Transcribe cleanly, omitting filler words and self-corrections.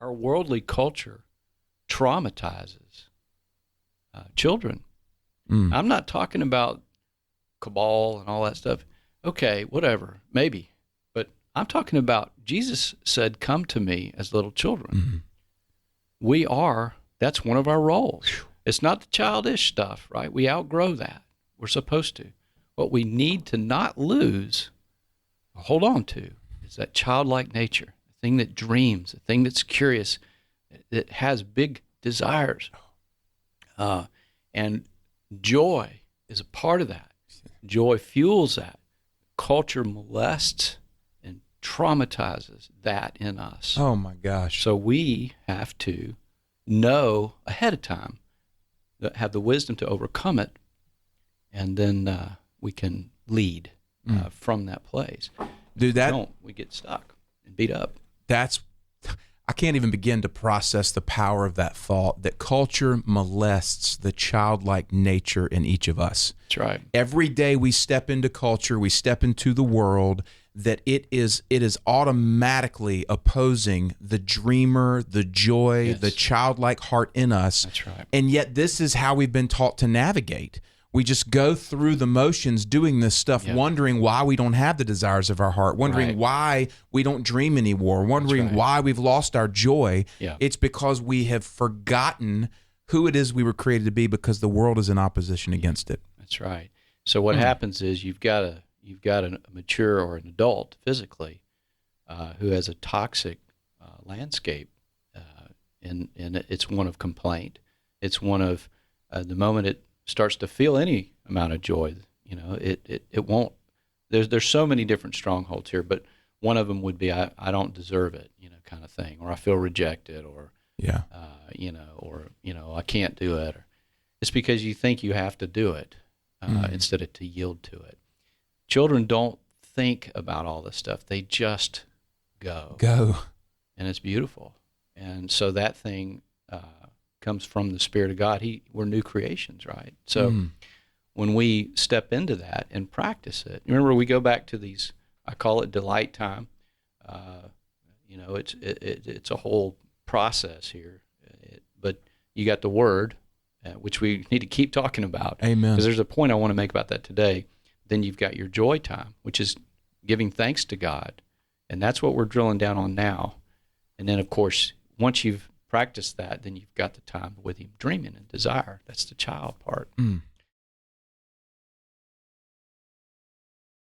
our worldly culture traumatizes children. I'm not talking about cabal and all that stuff. Okay, whatever, maybe. But I'm talking about Jesus said, "Come to me as little children." That's one of our roles. It's not the childish stuff, right? We outgrow that. We're supposed to. What we need to not lose, hold on to, is that childlike nature, the thing that dreams, the thing that's curious, that has big desires. And joy is a part of that. Joy fuels that. Culture molests and traumatizes that in us. Oh my gosh. So we have to know ahead of time, have the wisdom to overcome it, and then we can lead from that place. Dude, we get stuck and beat up. I can't even begin to process the power of that thought, that culture molests the childlike nature in each of us. That's right. Every day we step into culture, we step into the world, that it is automatically opposing the dreamer, the joy, Yes. the childlike heart in us. That's right. And yet this is how we've been taught to navigate. We just go through the motions doing this stuff, wondering why we don't have the desires of our heart, wondering why we don't dream anymore, wondering why we've lost our joy. Yeah. It's because we have forgotten who it is we were created to be, because the world is in opposition against it. That's right. So what happens is you've got a mature or an adult physically who has a toxic landscape, and it's one of complaint. It's one of the moment it starts to feel any amount of joy, it won't. There's so many different strongholds here, but one of them would be I don't deserve it, kind of thing, or I feel rejected, or I can't do it. Or it's because you think you have to do it instead of to yield to it. Children don't think about all this stuff; they just go, and it's beautiful. And so that thing comes from the Spirit of God. We're new creations, right? So when we step into that and practice it, remember we go back to these. I call it delight time. It's a whole process here, but you got the Word, which we need to keep talking about. Amen. Because there's a point I want to make about that today. Then you've got your joy time, which is giving thanks to God, and that's what we're drilling down on now. And then, of course, once you've practiced that, then you've got the time with Him dreaming and desire. That's the child part.